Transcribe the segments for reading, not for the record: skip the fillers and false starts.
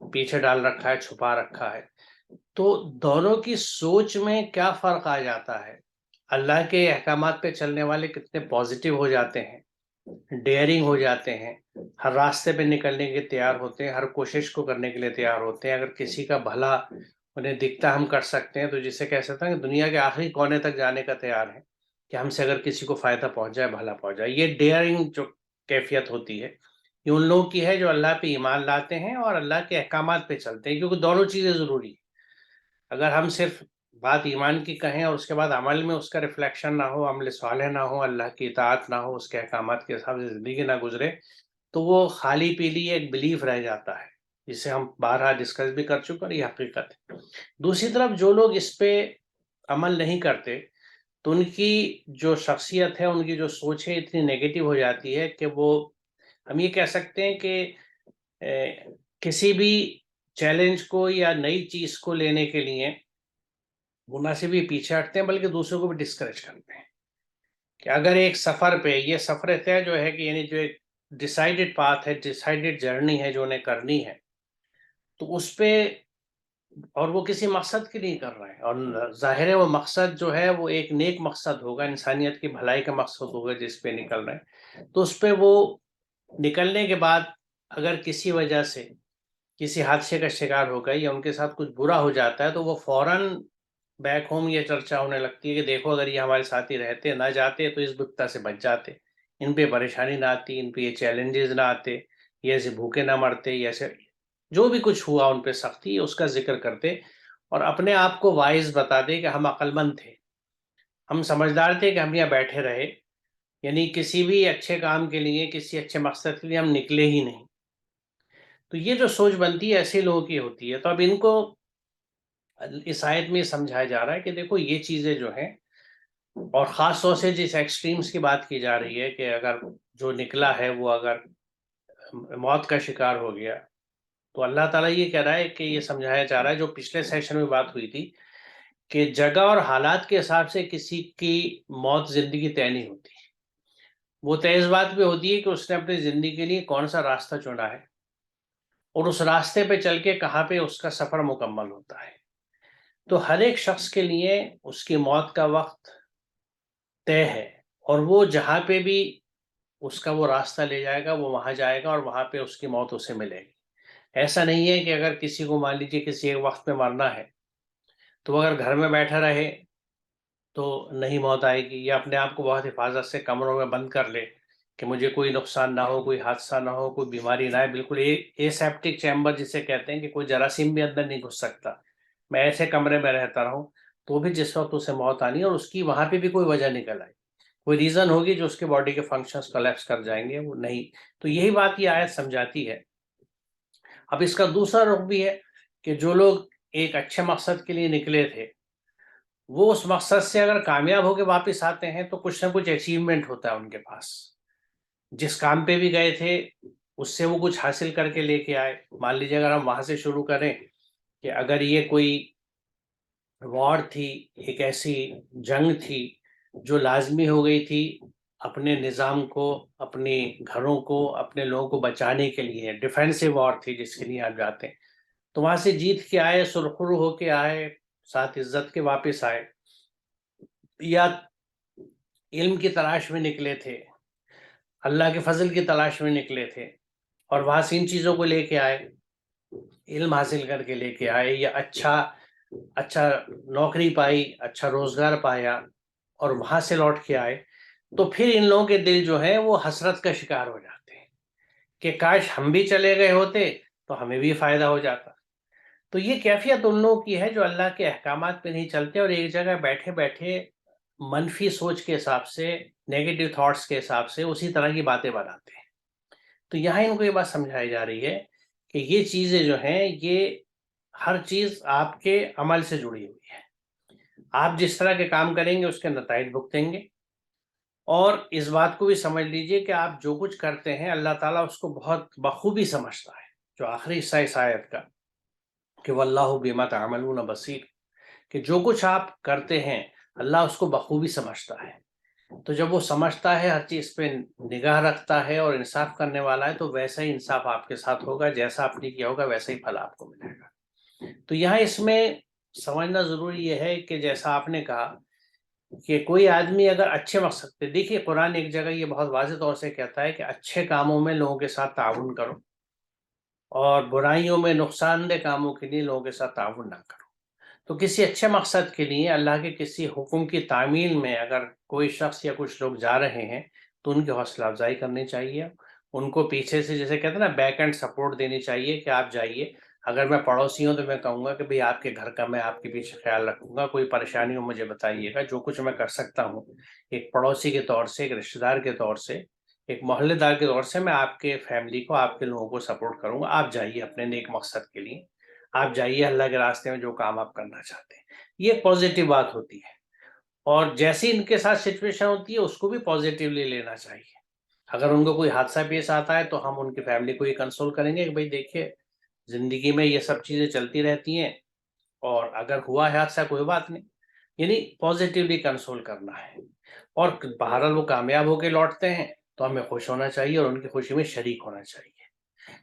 پیچھے ڈال رکھا ہے، چھپا رکھا ہے. تو دونوں کی سوچ میں کیا فرق آ جاتا ہے. اللہ کے احکامات پہ چلنے والے کتنے پازیٹیو ہو جاتے ہیں، ڈیئرنگ ہو جاتے ہیں، ہر راستے پہ نکلنے کے تیار ہوتے ہیں، ہر کوشش کو کرنے کے لیے تیار ہوتے ہیں. اگر کسی کا بھلا انہیں دکھتا ہم کر سکتے ہیں تو جسے کہہ سکتے ہیں کہ دنیا کے آخری کونے تک جانے کا تیار ہے کہ ہم سے اگر کسی کو فائدہ پہنچ جائے، بھلا پہنچ جائے. یہ ڈیئرنگ جو کیفیت ہوتی ہے یہ ان لوگوں کی ہے جو اللہ پہ ایمان لاتے ہیں اور اللہ کے احکامات پہ چلتے ہیں، کیونکہ دونوں چیزیں ضروری ہیں. اگر ہم صرف بات ایمان کی کہیں اور اس کے بعد عمل میں اس کا ریفلیکشن نہ ہو، عمل صالح نہ ہو، اللہ کی اطاعت نہ ہو، اس کے احکامات کے حساب سے زندگی نہ گزرے، تو وہ خالی پیلی ایک بلیف رہ جاتا ہے، جسے ہم بارہا ڈسکس بھی کر چکے اور یہ حقیقت ہے. دوسری طرف جو لوگ اس پہ عمل نہیں کرتے تو ان کی جو شخصیت ہے، ان کی جو سوچ ہے اتنی نیگیٹو ہو جاتی ہے کہ وہ، ہم یہ کہہ سکتے ہیں کہ کسی بھی چیلنج کو یا نئی چیز کو لینے کے لیے وہ نہ صرف پیچھے ہٹتے ہیں بلکہ دوسروں کو بھی ڈسکریج کرتے ہیں. کہ اگر ایک سفر پہ، یہ سفر طے جو ہے کہ یعنی جو ایک ڈیسائیڈڈ پاتھ ہے، ڈیسائیڈڈ جرنی ہے جو انہیں کرنی ہے، تو اس پہ، اور وہ کسی مقصد کے لیے کر رہے ہیں، اور ظاہر ہے وہ مقصد جو ہے وہ ایک نیک مقصد ہوگا، انسانیت کی بھلائی کا مقصد ہوگا جس پہ نکل رہے ہیں. تو اس پہ وہ نکلنے کے بعد اگر کسی وجہ سے کسی حادثے کا شکار ہو گئے یا ان کے ساتھ کچھ برا ہو جاتا ہے تو وہ فوراً بیک ہوم یہ چرچا ہونے لگتی ہے کہ دیکھو اگر یہ ہمارے ساتھی رہتے نہ جاتے تو اس بپتا سے بچ جاتے، ان پہ پریشانی نہ آتی، ان پہ یہ چیلنجز نہ آتے، یہ ایسے بھوکے نہ مرتے، یہ ایسے جو بھی کچھ ہوا ان پہ سختی، اس کا ذکر کرتے اور اپنے آپ کو وائز بتا دے کہ ہم عقل مند تھے، ہم سمجھدار تھے کہ ہم یہاں بیٹھے رہے، یعنی کسی بھی اچھے کام کے لیے، کسی اچھے مقصد کے لیے ہم نکلے ہی نہیں. تو یہ جو سوچ بنتی ہے ایسے لوگوں کی ہوتی ہے. تو اب ان کو اس آیت میں سمجھایا جا رہا ہے کہ دیکھو یہ چیزیں جو ہیں، اور خاص طور سے جس ایکسٹریمز کی بات کی جا رہی ہے کہ اگر جو نکلا ہے وہ اگر موت کا شکار ہو گیا، تو اللہ تعالیٰ یہ کہہ رہا ہے کہ یہ سمجھایا جا رہا ہے جو پچھلے سیشن میں بات ہوئی تھی کہ جگہ اور حالات کے حساب سے کسی کی موت زندگی طے نہیں ہوتی. وہ طے اس بات پہ ہوتی ہے کہ اس نے اپنی زندگی کے لیے کون سا راستہ چنا ہے اور اس راستے پہ چل کے کہاں پہ اس کا سفر مکمل ہوتا ہے. تو ہر ایک شخص کے لیے اس کی موت کا وقت طے ہے، اور وہ جہاں پہ بھی اس کا وہ راستہ لے جائے گا وہ وہاں جائے گا اور وہاں پہ اس کی موت اسے ملے گی. ایسا نہیں ہے کہ اگر کسی کو مان لیجیے کسی ایک وقت میں مرنا ہے تو وہ اگر گھر میں بیٹھا رہے تو نہیں موت آئے گی، یا اپنے آپ کو بہت حفاظت سے کمروں میں بند کر لے کہ مجھے کوئی نقصان نہ ہو، کوئی حادثہ نہ ہو، کوئی بیماری نہ آئے، بالکل اے سیپٹک چیمبر جسے کہتے ہیں کہ کوئی جراثیم بھی اندر نہیں گھس سکتا، میں ایسے کمرے میں رہتا رہوں، تو بھی جس وقت اسے موت آنی ہے اور اس کی وہاں پہ بھی کوئی وجہ نکل آئی، کوئی ریزن ہوگی جو اس کے باڈی کے فنکشنز کولیپس کر جائیں گے، وہ نہیں. تو یہی بات یہ آیت سمجھاتی ہے. اب اس کا دوسرا رخ بھی ہے کہ جو لوگ ایک اچھے مقصد کے لیے نکلے تھے وہ اس مقصد سے اگر کامیاب ہو کے واپس آتے ہیں تو کچھ نہ کچھ اچیومنٹ ہوتا ہے ان کے پاس. جس کام پہ بھی گئے تھے اس سے وہ کچھ حاصل کر کے لے کے آئے. مان لیجیے اگر ہم وہاں سے شروع کریں کہ اگر یہ کوئی وار تھی، ایک ایسی جنگ تھی جو لازمی ہو گئی تھی اپنے نظام کو، اپنے گھروں کو، اپنے لوگوں کو بچانے کے لیے، ڈیفینسو وار تھی جس کے لیے آپ جاتے ہیں، تو وہاں سے جیت کے آئے، سرخرو ہو کے آئے، ساتھ عزت کے واپس آئے، یا علم کی تلاش میں نکلے تھے، اللہ کے فضل کی تلاش میں نکلے تھے اور وہاں سے ان چیزوں کو لے کے آئے، علم حاصل کر کے لے کے آئے، یا اچھا نوکری پائی، اچھا روزگار پایا اور وہاں سے لوٹ کے آئے، تو پھر ان لوگوں کے دل جو ہے وہ حسرت کا شکار ہو جاتے ہیں کہ کاش ہم بھی چلے گئے ہوتے تو ہمیں بھی فائدہ ہو جاتا. تو یہ کیفیت ان لوگوں کی ہے جو اللہ کے احکامات پہ نہیں چلتے اور ایک جگہ بیٹھے بیٹھے منفی سوچ کے حساب سے، نیگیٹو تھاٹس کے حساب سے اسی طرح کی باتیں بناتے ہیں. تو یہاں ان کو یہ بات سمجھائی جا رہی ہے کہ یہ چیزیں جو ہیں یہ ہر چیز آپ کے عمل سے جڑی ہوئی ہے. آپ جس طرح کے کام کریں گے اس کے نتائج بھگتیں گے، اور اس بات کو بھی سمجھ لیجئے کہ آپ جو کچھ کرتے ہیں اللہ تعالیٰ اس کو بہت بخوبی سمجھتا ہے. جو آخری حصہ اس آیت کا کہ واللہ بما تعملون بصیر، کہ جو کچھ آپ کرتے ہیں اللہ اس کو بخوبی سمجھتا ہے. تو جب وہ سمجھتا ہے، ہر چیز پہ نگاہ رکھتا ہے اور انصاف کرنے والا ہے، تو ویسا ہی انصاف آپ کے ساتھ ہوگا، جیسا آپ نے کیا ہوگا ویسا ہی پھل آپ کو ملے گا۔ تو یہاں اس میں سمجھنا ضروری یہ ہے کہ جیسا آپ نے کہا کہ کوئی آدمی اگر اچھے مقصد پہ، دیکھیے قرآن ایک جگہ یہ بہت واضح طور سے کہتا ہے کہ اچھے کاموں میں لوگوں کے ساتھ تعاون کرو اور برائیوں میں نقصان دہ کاموں کے لیے لوگوں کے ساتھ تعاون نہ کرو۔ تو کسی اچھے مقصد کے لیے اللہ کے کسی حکم کی تعمیل میں اگر کوئی شخص یا کچھ لوگ جا رہے ہیں تو ان کی حوصلہ افزائی کرنی چاہیے، ان کو پیچھے سے جیسے کہتے ہیں نا بیک اینڈ سپورٹ دینی چاہیے کہ آپ جائیے۔ اگر میں پڑوسی ہوں تو میں کہوں گا کہ بھئی آپ کے گھر کا میں آپ کے پیچھے خیال رکھوں گا، کوئی پریشانی ہو مجھے بتائیے گا، جو کچھ میں کر سکتا ہوں ایک پڑوسی کے طور سے، ایک رشتہ دار کے طور سے، ایک محلے دار کے طور سے میں آپ کے فیملی کو، آپ کے لوگوں کو سپورٹ کروں گا۔ آپ جائیے اپنے نیک مقصد کے لیے، آپ جائیے اللہ کے راستے میں جو کام آپ کرنا چاہتے ہیں۔ یہ ایک پازیٹیو بات ہوتی ہے، اور جیسی ان کے ساتھ سچویشن ہوتی ہے اس کو بھی پازیٹیولی لینا چاہیے۔ اگر ان کو کوئی حادثہ پیش آتا ہے تو ہم ان کی فیملی کو یہ کنسول کریں گے کہ بھئی دیکھیے زندگی میں یہ سب چیزیں چلتی رہتی ہیں، اور اگر ہوا ہے حادثہ کوئی بات نہیں، یعنی پازیٹیولی کنسول کرنا ہے۔ اور بہرحال وہ کامیاب ہو کے لوٹتے ہیں تو ہمیں خوش ہونا چاہیے اور ان کی خوشی میں شریک ہونا چاہیے۔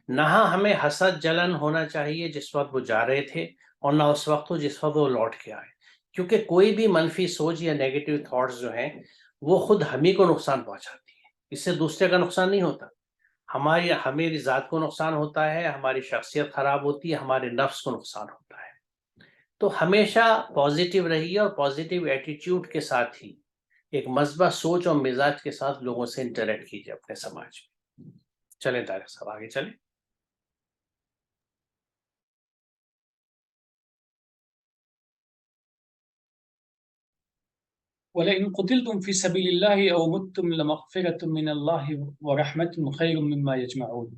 نہ ہمیں حسد جلن ہونا چاہیے جس وقت وہ جا رہے تھے، اور نہ اس وقت ہو جس وقت وہ لوٹ کے آئے، کیونکہ کوئی بھی منفی سوچ یا نیگیٹو تھاٹس جو ہیں وہ خود ہمیں کو نقصان پہنچاتی ہے، اس سے دوسرے کا نقصان نہیں ہوتا، ہماری ذات کو نقصان ہوتا ہے، ہماری شخصیت خراب ہوتی ہے، ہمارے نفس کو نقصان ہوتا ہے۔ تو ہمیشہ پازیٹیو رہیے اور پازیٹیو ایٹیٹیوڈ کے ساتھ ہی ایک مثبت سوچ اور مزاج کے ساتھ لوگوں سے انٹریکٹ کیجیے اپنے سماج میں۔ چلیں طارق صاحب آگے چلیں۔ وَلَئِن قُتِلْتُمْ فِي سَبِيلِ اللَّهِ أَوْ مُتْتُمْ لَمَغْفِرَةٌ مِّنَ اللَّهِ وَرَحْمَةٌ خَيْرٌ مِّمَّا يَجْمَعُونَ۔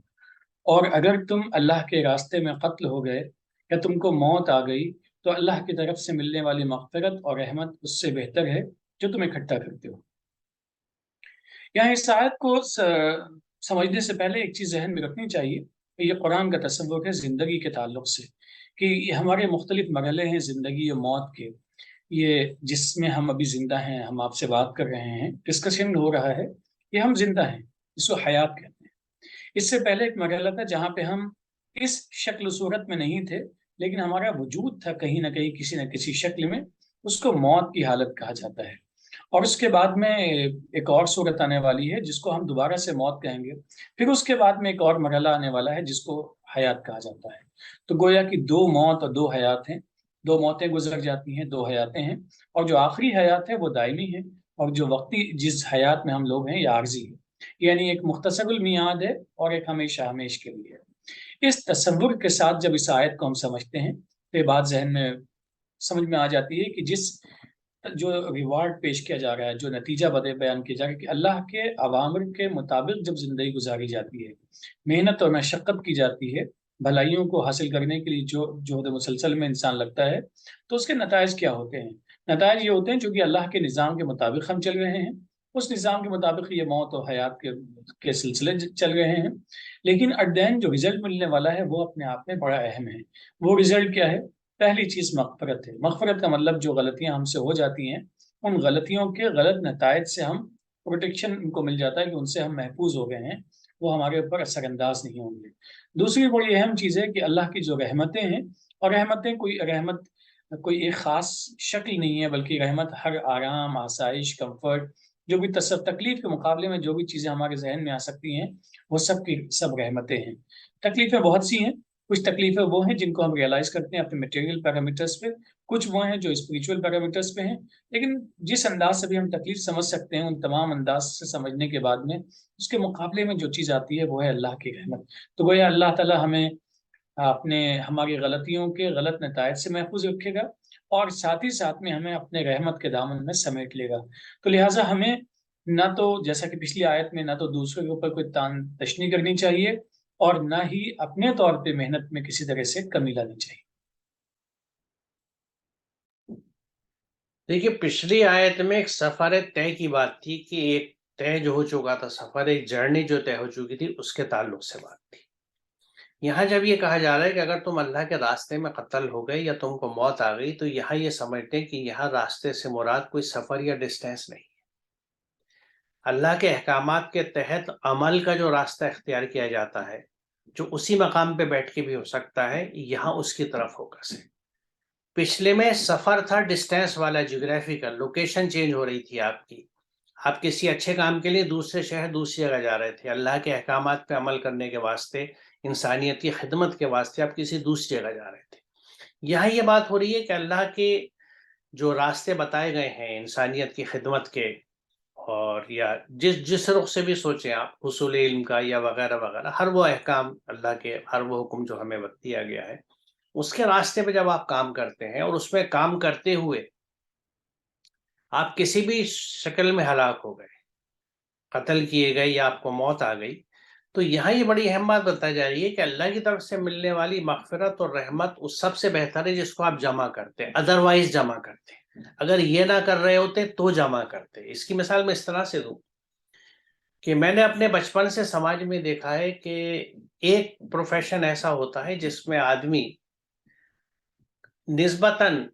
اور اگر تم اللہ کے راستے میں قتل ہو گئے یا تم کو موت آ گئی تو اللہ کی طرف سے ملنے والی مغفرت اور رحمت اس سے بہتر ہے جو تم اکٹھا کرتے ہو۔ یہاں اس آیت کو سمجھنے سے پہلے ایک چیز ذہن میں رکھنی چاہیے کہ یہ قرآن کا تصور ہے زندگی کے تعلق سے، کہ یہ ہمارے مختلف مرحلے ہیں زندگی اور موت کے۔ یہ جس میں ہم ابھی زندہ ہیں، ہم آپ سے بات کر رہے ہیں، ڈسکشن ہو رہا ہے، یہ ہم زندہ ہیں، اس کو حیات کہتے ہیں۔ اس سے پہلے ایک مرحلہ تھا جہاں پہ ہم اس شکل و صورت میں نہیں تھے، لیکن ہمارا وجود تھا کہیں نہ کہیں کسی نہ کسی شکل میں، اس کو موت کی حالت کہا جاتا ہے۔ اور اس کے بعد میں ایک اور صورت آنے والی ہے جس کو ہم دوبارہ سے موت کہیں گے، پھر اس کے بعد میں ایک اور مرحلہ آنے والا ہے جس کو حیات کہا جاتا ہے۔ تو گویا کہ دو موت اور دو حیات ہیں، دو موتیں گزر جاتی ہیں، دو حیاتیں ہیں، اور جو آخری حیات ہے وہ دائمی ہے، اور جو وقتی جس حیات میں ہم لوگ ہیں یہ عارضی ہے، یعنی ایک مختصر المیعاد ہے اور ایک ہمیشہ ہمیش کے لیے ہے۔ اس تصور کے ساتھ جب اس آیت کو ہم سمجھتے ہیں تو یہ بات ذہن میں سمجھ میں آ جاتی ہے کہ جو ریوارڈ پیش کیا جا رہا ہے، جو نتیجہ بیان کیا جا رہا ہے، کہ اللہ کے اوامر کے مطابق جب زندگی گزاری جاتی ہے، محنت اور مشقت کی جاتی ہے، بھلائیوں کو حاصل کرنے کے لیے جو جہد مسلسل میں انسان لگتا ہے، تو اس کے نتائج کیا ہوتے ہیں؟ نتائج یہ ہوتے ہیں چونکہ اللہ کے نظام کے مطابق ہم چل رہے ہیں، اس نظام کے مطابق یہ موت اور حیات کے سلسلے چل رہے ہیں، لیکن ایٹ دی اینڈ جو رزلٹ ملنے والا ہے وہ اپنے آپ میں بڑا اہم ہے۔ وہ رزلٹ کیا ہے؟ پہلی چیز مغفرت ہے۔ مغفرت کا مطلب جو غلطیاں ہم سے ہو جاتی ہیں، ان غلطیوں کے غلط نتائج سے ہم پروٹیکشن ان کو مل جاتا ہے کہ ان سے ہم محفوظ ہو گئے ہیں، وہ ہمارے اوپر اثر انداز نہیں ہوں گے۔ دوسری بڑی اہم چیز ہے کہ اللہ کی جو رحمتیں ہیں، اور رحمتیں کوئی ایک خاص شکل نہیں ہے، بلکہ رحمت ہر آرام، آسائش، کمفرٹ، جو بھی تکلیف کے مقابلے میں جو بھی چیزیں ہمارے ذہن میں آ سکتی ہیں وہ سب کی سب رحمتیں ہیں۔ تکلیفیں بہت سی ہیں، کچھ تکلیفیں وہ ہیں جن کو ہم ریئلائز کرتے ہیں اپنے میٹیریل پیرامیٹرز پہ، کچھ وہ ہیں جو اسپریچول پیرامیٹرز پہ ہیں، لیکن جس انداز سے بھی ہم تکلیف سمجھ سکتے ہیں ان تمام انداز سے سمجھنے کے بعد میں اس کے مقابلے میں جو چیز آتی ہے وہ ہے اللہ کی رحمت۔ تو گویا اللہ تعالیٰ ہمیں ہماری غلطیوں کے غلط نتائج سے محفوظ رکھے گا، اور ساتھ ہی ساتھ میں ہمیں اپنے رحمت کے دامن میں سمیٹ لے گا۔ تو لہٰذا ہمیں نہ تو جیسا کہ پچھلی آیت میں، نہ تو دوسروں کے اوپر کوئی تان تشنی کرنی چاہیے، اور نہ ہی اپنے طور پہ محنت میں کسی طرح سے کمی لانی چاہیے۔ دیکھیے پچھلی آیت میں ایک سفر طے کی بات تھی، کہ ایک طے جو ہو چکا تھا سفر، ایک جرنی جو طے ہو چکی تھی، اس کے تعلق سے بات تھی۔ یہاں جب یہ کہا جا رہا ہے کہ اگر تم اللہ کے راستے میں قتل ہو گئے یا تم کو موت آ گئی، تو یہاں یہ سمجھتے ہیں کہ یہاں راستے سے مراد کوئی سفر یا ڈسٹینس نہیں ہے، اللہ کے احکامات کے تحت عمل کا جو راستہ اختیار کیا جاتا ہے، جو اسی مقام پہ بیٹھ کے بھی ہو سکتا ہے، یہاں اس کی طرف فوکس ہے۔ پچھلے میں سفر تھا ڈسٹینس والا، جیوگرافیکل، لوکیشن چینج ہو رہی تھی آپ کی، آپ کسی اچھے کام کے لیے دوسرے شہر دوسری جگہ جا رہے تھے، اللہ کے احکامات پہ عمل کرنے کے واسطے، انسانیت کی خدمت کے واسطے آپ کسی دوسری جگہ جا رہے تھے۔ یہاں یہ بات ہو رہی ہے کہ اللہ کے جو راستے بتائے گئے ہیں انسانیت کی خدمت کے، اور یا جس رخ سے بھی سوچیں آپ، حصول علم کا یا وغیرہ وغیرہ، ہر وہ احکام اللہ کے، ہر وہ حکم جو ہمیں دیا گیا ہے، اس کے راستے پہ جب آپ کام کرتے ہیں اور اس میں کام کرتے ہوئے آپ کسی بھی شکل میں ہلاک ہو گئے، قتل کیے گئے یا آپ کو موت آ گئی، تو یہاں یہ بڑی اہم بات بتائی جا رہی ہے کہ اللہ کی طرف سے ملنے والی مغفرت اور رحمت اس سب سے بہتر ہے جس کو آپ جمع کرتے ہیں، ادروائز جمع کرتے ہیں۔ اگر یہ نہ کر رہے ہوتے تو جمع کرتے۔ اس کی مثال میں اس طرح سے دوں کہ میں نے اپنے بچپن سے سماج میں دیکھا ہے کہ ایک پروفیشن ایسا ہوتا ہے جس میں آدمی نسبتاً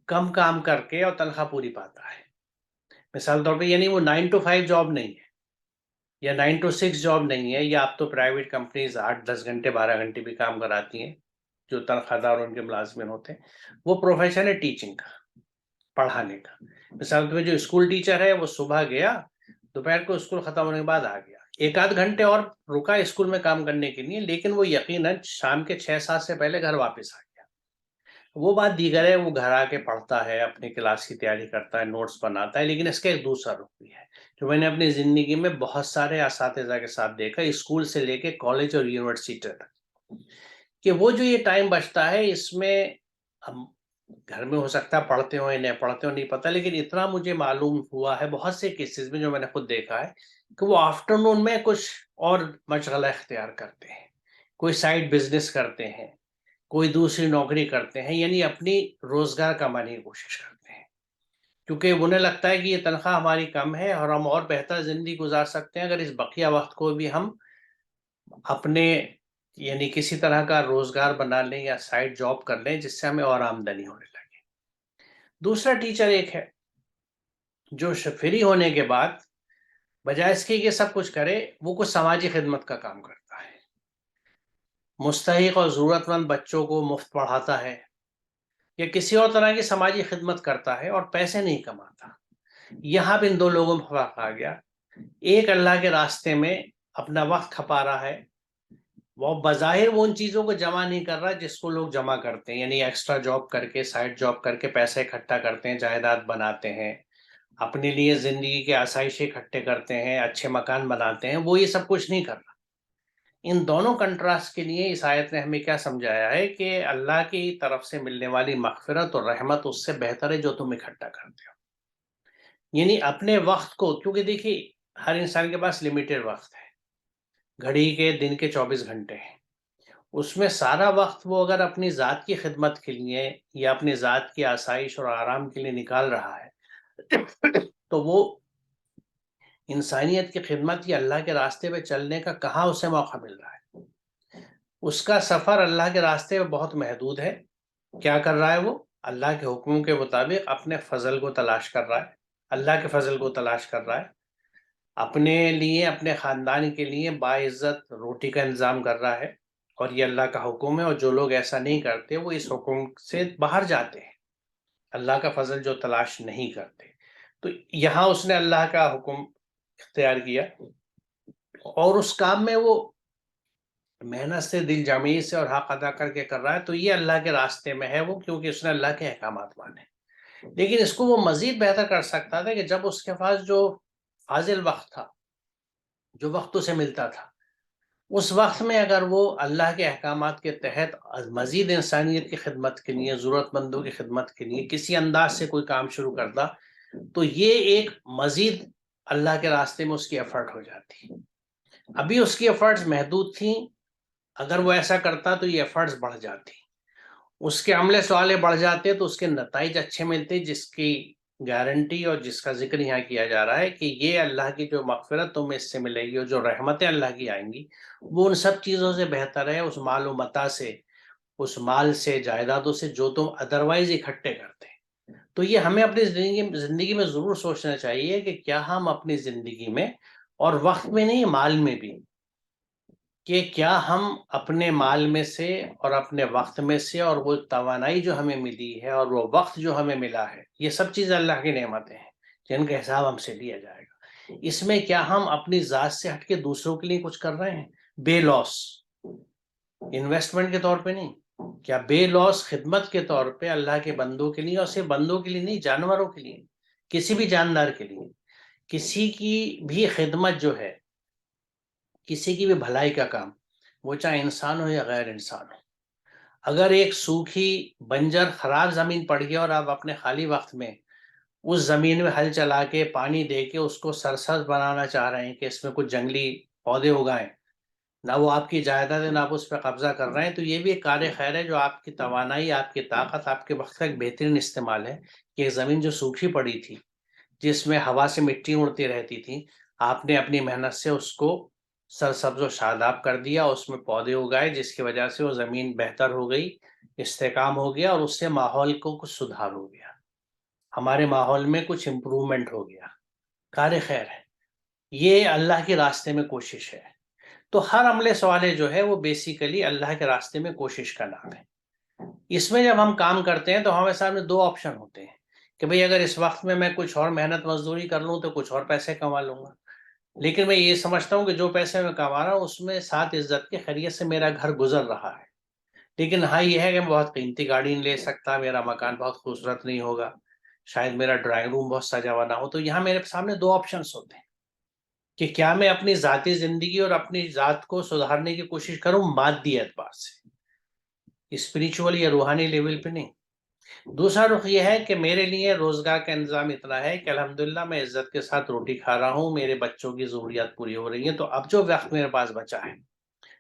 کم کام کر کے اور تنخواہ پوری پاتا ہے۔ مثال طور پہ یعنی وہ 9 to 5 جاب نہیں ہے یا 9 to 6 جاب نہیں ہے، یا آپ تو پرائیویٹ کمپنیز 8-10 گھنٹے 12 گھنٹے بھی کام کراتی ہیں جو تنخواہ دار ان کے ملازمین ہوتے ہیں، وہ پروفیشن ہے ٹیچنگ کا، پڑھانے کا۔ مثال طور پہ جو اسکول ٹیچر ہے وہ صبح گیا، دوپہر کو اسکول ختم ہونے کے بعد آ گیا، 1-8 گھنٹے اور رکا اسکول میں کام کرنے کے لیے، لیکن وہ یقیناً شام کے 6-7 سے پہلے گھر واپس آ گیا۔ وہ بات دیگر ہے، وہ گھر آ کے پڑھتا ہے، اپنے کلاس کی تیاری کرتا ہے، نوٹس بناتا ہے، لیکن اس کا ایک دوسرا رخ بھی ہے جو میں نے اپنی زندگی میں بہت سارے اساتذہ کے ساتھ دیکھا، اسکول سے لے کے کالج اور یونیورسٹی تک، کہ وہ جو یہ ٹائم بچتا ہے اس میں ہم گھر میں ہو سکتا ہے پڑھتے ہو یا نہیں پڑھتے ہو نہیں پتہ، لیکن اتنا مجھے معلوم ہوا ہے بہت سے کیسز میں جو میں نے خود دیکھا ہے کہ وہ آفٹرنون میں کچھ اور مشغلہ اختیار کرتے ہیں، کوئی سائڈ بزنس کرتے ہیں، کوئی دوسری نوکری کرتے ہیں، یعنی اپنی روزگار کمانے کی کوشش کرتے ہیں، کیونکہ انہیں لگتا ہے کہ یہ تنخواہ ہماری کم ہے اور ہم اور بہتر زندگی گزار سکتے ہیں اگر اس بقیہ وقت کو بھی ہم اپنے یعنی کسی طرح کا روزگار بنا لیں یا سائڈ جاب کر لیں جس سے ہمیں اور آمدنی ہونے لگے۔ دوسرا ٹیچر ایک ہے جو فری ہونے کے بعد بجائے اس کے یہ سب کچھ کرے، وہ کچھ سماجی خدمت کا کام کرتا ہے، مستحق اور ضرورت مند بچوں کو مفت پڑھاتا ہے یا کسی اور طرح کی سماجی خدمت کرتا ہے اور پیسے نہیں کماتا۔ یہاں بھی ان دو لوگوں میں فرق آ گیا، ایک اللہ کے راستے میں اپنا وقت کھپا رہا ہے، وہ بظاہر وہ ان چیزوں کو جمع نہیں کر رہا جس کو لوگ جمع کرتے ہیں، یعنی ایکسٹرا جاب کر کے، سائڈ جاب کر کے پیسے اکٹھا کرتے ہیں، جائیداد بناتے ہیں، اپنے لیے زندگی کے آسائش اکٹھے کرتے ہیں، اچھے مکان بناتے ہیں، وہ یہ سب کچھ نہیں کر رہا۔ ان دونوں کنٹراسٹ کے لیے اس آیت نے ہمیں کیا سمجھایا ہے کہ اللہ کی طرف سے ملنے والی مغفرت اور رحمت اس سے بہتر ہے جو تم اکٹھا کرتے ہو، یعنی اپنے وقت کو، کیونکہ دیکھیے ہر انسان کے پاس لمیٹڈ وقت ہے، گھڑی کے دن کے 24 گھنٹے ہیں، اس میں سارا وقت وہ اگر اپنی ذات کی خدمت کے لیے یا اپنی ذات کی آسائش اور آرام کے لیے نکال رہا ہے تو وہ انسانیت کی خدمت یا اللہ کے راستے پہ چلنے کا کہاں اسے موقع مل رہا ہے؟ اس کا سفر اللہ کے راستے میں بہت محدود ہے۔ کیا کر رہا ہے وہ؟ اللہ کے حکموں کے مطابق اپنے فضل کو تلاش کر رہا ہے، اللہ کے فضل کو تلاش کر رہا ہے، اپنے لیے، اپنے خاندان کے لیے باعزت روٹی کا انتظام کر رہا ہے، اور یہ اللہ کا حکم ہے، اور جو لوگ ایسا نہیں کرتے وہ اس حکم سے باہر جاتے ہیں، اللہ کا فضل جو تلاش نہیں کرتے۔ تو یہاں اس نے اللہ کا حکم اختیار کیا اور اس کام میں وہ محنت سے، دل جمعی سے اور حق ادا کر کے کر رہا ہے، تو یہ اللہ کے راستے میں ہے وہ، کیونکہ اس نے اللہ کے احکامات مانے۔ لیکن اس کو وہ مزید بہتر کر سکتا تھا کہ جب اس کے پاس جو فاضل وقت تھا، جو وقت اسے ملتا تھا، اس وقت میں اگر وہ اللہ کے احکامات کے تحت مزید انسانیت کی خدمت کے لیے، ضرورت مندوں کی خدمت کے لیے کسی انداز سے کوئی کام شروع کرتا، تو یہ ایک مزید اللہ کے راستے میں اس کی ایفرٹ ہو جاتی۔ ابھی اس کی ایفرٹس محدود تھیں، اگر وہ ایسا کرتا تو یہ ایفرٹس بڑھ جاتی، اس کے عملے سوالے بڑھ جاتے تو اس کے نتائج اچھے ملتے، جس کی گارنٹی اور جس کا ذکر یہاں کیا جا رہا ہے کہ یہ اللہ کی جو مغفرت تمہیں اس سے ملے گی اور جو رحمتیں اللہ کی آئیں گی وہ ان سب چیزوں سے بہتر ہے، اس مال و متاع سے، اس مال سے، جائیدادوں سے جو تم ادروائز اکٹھے کرتے ہیں۔ تو یہ ہمیں اپنی زندگی میں ضرور سوچنا چاہیے کہ کیا ہم اپنی زندگی میں، اور وقت میں نہیں مال میں بھی، کہ کیا ہم اپنے مال میں سے اور اپنے وقت میں سے، اور وہ توانائی جو ہمیں ملی ہے اور وہ وقت جو ہمیں ملا ہے، یہ سب چیزیں اللہ کی نعمتیں ہیں جن کا حساب ہم سے لیا جائے گا، اس میں کیا ہم اپنی ذات سے ہٹ کے دوسروں کے لیے کچھ کر رہے ہیں بے لوس، انویسٹمنٹ کے طور پہ نہیں، کیا بے لوس خدمت کے طور پہ اللہ کے بندوں کے لیے، اور صرف بندوں کے لیے نہیں، جانوروں کے لیے، کسی بھی جاندار کے لیے، کسی کی بھی خدمت جو ہے، کسی کی بھی بھلائی کا کام، وہ چاہے انسان ہو یا غیر انسان ہو، اگر ایک سوکھی بنجر خراب زمین پڑ گئی اور آپ اپنے خالی وقت میں اس زمین میں ہل چلا کے پانی دے کے اس کو سرسبز بنانا چاہ رہے ہیں کہ اس میں کچھ جنگلی پودے اگائیں، نہ وہ آپ کی جائیداد ہے نہ آپ اس پہ قبضہ کر رہے ہیں، تو یہ بھی ایک کار خیر ہے جو آپ کی توانائی، آپ کی طاقت، آپ کے وقت کا ایک بہترین استعمال ہے کہ ایک زمین جو سوکھی پڑی تھی، جس میں ہوا سے مٹی اڑتی رہتی تھی، آپ نے اپنی محنت سے اس کو سرسبز و شاداب کر دیا، اس میں پودے اگائے، جس کی وجہ سے وہ زمین بہتر ہو گئی، استحکام ہو گیا، اور اس سے ماحول کو کچھ سدھار ہو گیا، ہمارے ماحول میں کچھ امپرومنٹ ہو گیا، کار خیر ہے، یہ اللہ کے راستے میں کوشش ہے۔ تو ہر عمل صالح جو ہے وہ بیسیکلی اللہ کے راستے میں کوشش کا نام ہے۔ اس میں جب ہم کام کرتے ہیں تو ہمارے سامنے دو آپشن ہوتے ہیں کہ بھئی اگر اس وقت میں کچھ اور محنت مزدوری کر لوں تو کچھ اور پیسے کما لوں گا، لیکن میں یہ سمجھتا ہوں کہ جو پیسے میں کما رہا ہوں اس میں ساتھ عزت کی خیریت سے میرا گھر گزر رہا ہے، لیکن ہاں یہ ہے کہ میں بہت قیمتی گاڑی نہیں لے سکتا، میرا مکان بہت خوبصورت نہیں ہوگا، شاید میرا ڈرائنگ روم بہت سجا ہوا نہ ہو، تو یہاں میرے سامنے دو آپشنس ہوتے ہیں کہ کیا میں اپنی ذاتی زندگی اور اپنی ذات کو سدھارنے کی کوشش کروں مادی اعتبار سے، اسپریچول یا روحانی لیول پہ نہیں۔ دوسرا رخ یہ ہے کہ میرے لیے روزگار کا انتظام اتنا ہے کہ الحمدللہ میں عزت کے ساتھ روٹی کھا رہا ہوں، میرے بچوں کی ضروریات پوری ہو رہی ہیں، تو اب جو وقت میرے پاس بچا ہے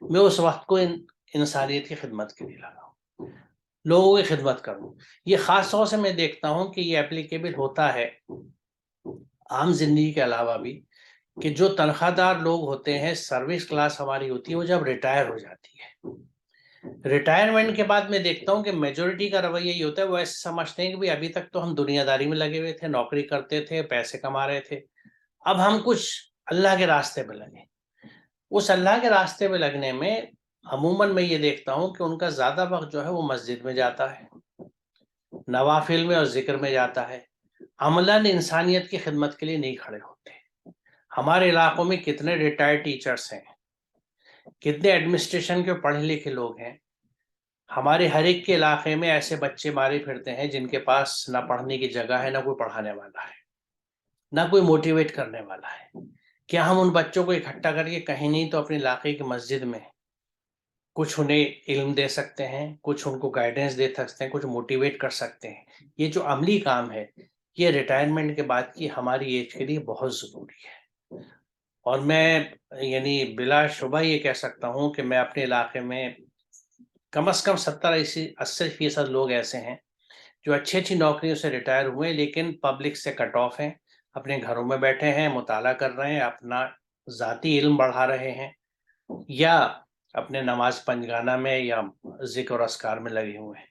میں اس وقت کو انسانیت کی خدمت کے لیے لگاؤں، لوگوں کی خدمت کروں۔ یہ خاص طور سے میں دیکھتا ہوں کہ یہ اپلیکیبل ہوتا ہے عام زندگی کے علاوہ بھی، کہ جو تنخواہ دار لوگ ہوتے ہیں، سروس کلاس ہماری ہوتی ہے، وہ جب ریٹائر ہو جاتی ہے، ریٹائرمنٹ کے بعد میں دیکھتا ہوں کہ میجورٹی کا رویہ یہ ہوتا ہے، وہ ایسے سمجھتے ہیں کہ بھی ابھی تک تو ہم دنیا داری میں لگے ہوئے تھے، نوکری کرتے تھے، پیسے کما رہے تھے، اب ہم کچھ اللہ کے راستے پہ لگے۔ اس اللہ کے راستے پہ لگنے میں عموماً میں یہ دیکھتا ہوں کہ ان کا زیادہ وقت جو ہے وہ مسجد میں جاتا ہے، نوافل میں اور ذکر میں جاتا ہے، عملاً انسانیت کی خدمت کے لیے نہیں کھڑے ہوتے۔ ہمارے علاقوں میں کتنے ریٹائرڈ ٹیچرز ہیں، کتنے ایڈمنسٹریشن کے پڑھے لکھے لوگ ہیں، ہمارے ہر ایک کے علاقے میں ایسے بچے مارے پھرتے ہیں جن کے پاس نہ پڑھنے کی جگہ ہے، نہ کوئی پڑھانے والا ہے، نہ کوئی موٹیویٹ کرنے والا ہے۔ کیا ہم ان بچوں کو اکٹھا کر کے کہیں نہیں تو اپنے علاقے کی مسجد میں کچھ انہیں علم دے سکتے ہیں، کچھ ان کو گائیڈنس دے سکتے ہیں، کچھ موٹیویٹ کر سکتے ہیں؟ یہ جو عملی کام ہے یہ ریٹائرمنٹ کے بعد کی ہماری ایج کے لیے بہت ضروری ہے، اور میں یعنی بلا شبہ یہ کہہ سکتا ہوں کہ میں اپنے علاقے میں کم از کم 70-80% لوگ ایسے ہیں جو اچھی اچھی نوکریوں سے ریٹائر ہوئے لیکن پبلک سے کٹ آف ہیں، اپنے گھروں میں بیٹھے ہیں، مطالعہ کر رہے ہیں، اپنا ذاتی علم بڑھا رہے ہیں، یا اپنے نماز پنجگانہ میں یا ذکر و اذکار میں لگے ہوئے ہیں۔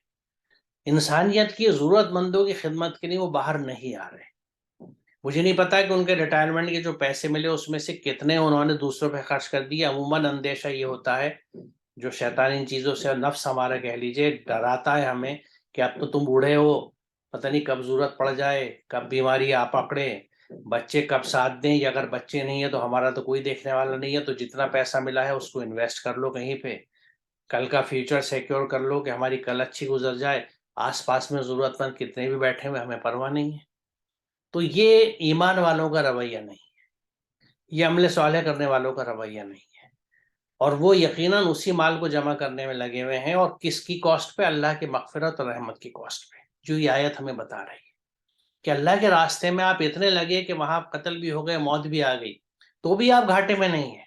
انسانیت کی ضرورت مندوں کی خدمت کے لیے وہ باہر نہیں آ رہے۔ مجھے نہیں پتا کہ ان کے ریٹائرمنٹ کے جو پیسے ملے اس میں سے کتنے انہوں نے دوسروں پہ خرچ کر دیے۔ عموماً اندیشہ یہ ہوتا ہے، جو شیطانی چیزوں سے نفس ہمارا کہہ لیجئے ڈراتا ہے ہمیں کہ اب تو تم بوڑھے ہو، پتہ نہیں کب ضرورت پڑ جائے، کب بیماری آ پکڑے، بچے کب ساتھ دیں، یا اگر بچے نہیں ہیں تو ہمارا تو کوئی دیکھنے والا نہیں ہے، تو جتنا پیسہ ملا ہے اس کو انویسٹ کر لو کہیں پہ، کل کا فیوچر سیکیور کر لو کہ ہماری کل اچھی گزر جائے، آس پاس میں ضرورت مند کتنے بھی بیٹھے ہوئے ہمیں پرواہ نہیں ہے۔ تو یہ ایمان والوں کا رویہ نہیں ہے، یہ عمل صالح کرنے والوں کا رویہ نہیں ہے، اور وہ یقیناً اسی مال کو جمع کرنے میں لگے ہوئے ہیں، اور کس کی کاسٹ پہ؟ اللہ کی مغفرت اور رحمت کی کاسٹ پہ، جو یہ آیت ہمیں بتا رہی ہے کہ اللہ کے راستے میں آپ اتنے لگے کہ وہاں قتل بھی ہو گئے، موت بھی آ گئی، تو بھی آپ گھاٹے میں نہیں ہیں۔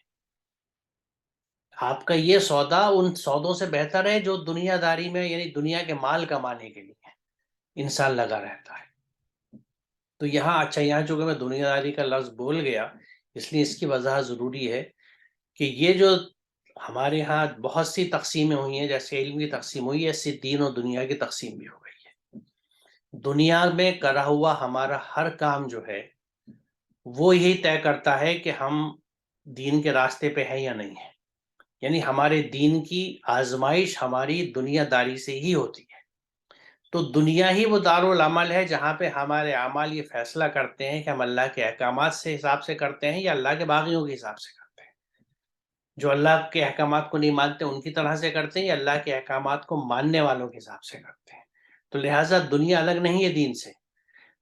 آپ کا یہ سودا ان سودوں سے بہتر ہے جو دنیا داری میں، یعنی دنیا کے مال کمانے کے لیے انسان لگا رہتا ہے۔ تو یہاں یہاں چونکہ میں دنیا داری کا لفظ بول گیا، اس لیے اس کی وضاحت ضروری ہے کہ یہ جو ہمارے ہاں بہت سی تقسیمیں ہوئی ہیں، جیسے علم کی تقسیم ہوئی ہے، اس سے دین اور دنیا کی تقسیم بھی ہو گئی ہے۔ دنیا میں کرا ہوا ہمارا ہر کام جو ہے وہ یہی طے کرتا ہے کہ ہم دین کے راستے پہ ہیں یا نہیں ہیں. یعنی ہمارے دین کی آزمائش ہماری دنیا داری سے ہی ہوتی ہے. تو دنیا ہی وہ دارالعمل ہے جہاں پہ ہمارے اعمال یہ فیصلہ کرتے ہیں کہ ہم اللہ کے احکامات سے حساب سے کرتے ہیں یا اللہ کے باغیوں کے حساب سے کرتے ہیں. جو اللہ کے احکامات کو نہیں مانتے ان کی طرح سے کرتے ہیں یا اللہ کے احکامات کو ماننے والوں کے حساب سے کرتے ہیں. تو لہٰذا دنیا الگ نہیں ہے دین سے.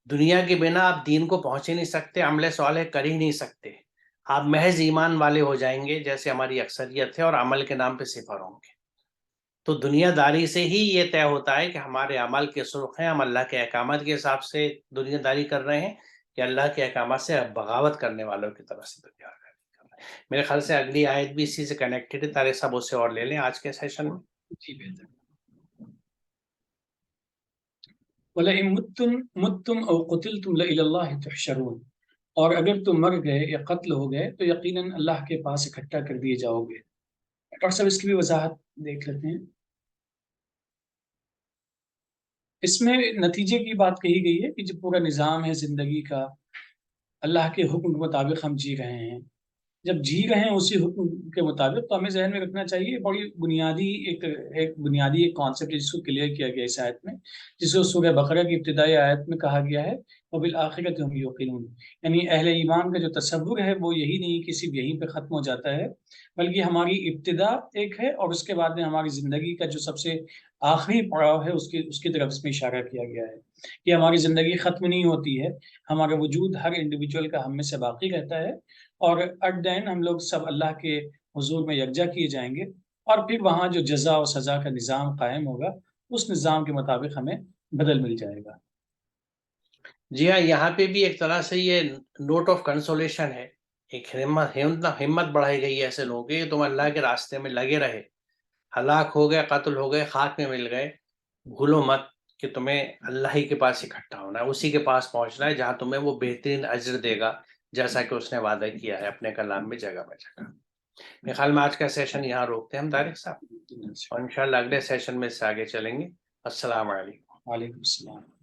دنیا کے بنا آپ دین کو پہنچ ہی نہیں سکتے، عمل صالح کر ہی نہیں سکتے. آپ محض ایمان والے ہو جائیں گے جیسے ہماری اکثریت ہے، اور عمل کے نام پہ صفر ہوں گے. تو دنیا داری سے ہی یہ طے ہوتا ہے کہ ہمارے عمل کے سرخ ہیں، ہم اللہ کے احکامات کے حساب سے دنیا داری کر رہے ہیں کہ اللہ کے احکامات سے بغاوت کرنے والوں کی طرف سے دنیا داری کر رہے ہیں. میرے خیال سے اگلی آیت بھی اسی سے کنیکٹڈ ہے. طارق صاحب اسے اور لے لیں آج کے سیشن میں. جی بہتر. وَلَئِن مُتُّمْ أَوْ قُتِلْتُمْ لَإِلَى اللَّهِ تُحْشَرُونَ، اور اگر تم مر گئے یا قتل ہو گئے تو یقیناً اللہ کے پاس اکٹھا کر دیے جاؤ گے. ڈاکٹر صاحب اس کی بھی وضاحت دیکھ لیتے ہیں. اس میں نتیجے کی بات کہی گئی ہے کہ جو پورا نظام ہے زندگی کا، اللہ کے حکم کے مطابق ہم جی رہے ہیں. جب جی رہے ہیں اسی حکم کے مطابق تو ہمیں ذہن میں رکھنا چاہیے بڑی بنیادی ایک کانسیپٹ جس کو کلیئر کیا گیا اس آیت میں، جس کو سورہ بقرہ کی ابتدائی آیت میں کہا گیا ہے وَبِالْآخِرَةِ هُمْ يُوقِنُونَ. یعنی اہل ایمان کا جو تصور ہے وہ یہی نہیں کہ صرف یہیں پہ ختم ہو جاتا ہے، بلکہ ہماری ابتدا ایک ہے اور اس کے بعد میں ہماری زندگی کا جو سب سے آخری پڑاؤ ہے اس کی طرف اس میں اشارہ کیا گیا ہے کہ ہماری زندگی ختم نہیں ہوتی ہے، ہمارا وجود ہر انڈیویجول کا ہم میں سے باقی رہتا ہے، اور ایٹ دی اینڈ ہم لوگ سب اللہ کے حضور میں یکجا کیے جائیں گے، اور پھر وہاں جو جزا و سزا کا نظام قائم ہوگا اس نظام کے مطابق ہمیں بدل مل جائے گا. جی ہاں، یہاں پہ بھی ایک طرح سے یہ نوٹ آف کنسولیشن ہے. ایک ہمت بڑھائی گئی ہے ایسے لوگوں کی کہ تم اللہ کے راستے میں لگے رہے، ہلاک ہو گئے، قتل ہو گئے، خاک میں مل گئے، بھولو مت کہ تمہیں اللہ ہی کے پاس اکٹھا ہونا ہے، اسی کے پاس پہنچنا ہے جہاں تمہیں وہ بہترین اجر دے گا جیسا کہ اس نے وعدہ کیا ہے اپنے کلام میں جگہ بہ جگہ. میرے خیال میں آج کا سیشن یہاں روکتے ہیں ہم طارق صاحب، اور انشاءاللہ اگلے سیشن میں سے آگے چلیں گے. السلام علیکم. وعلیکم السلام.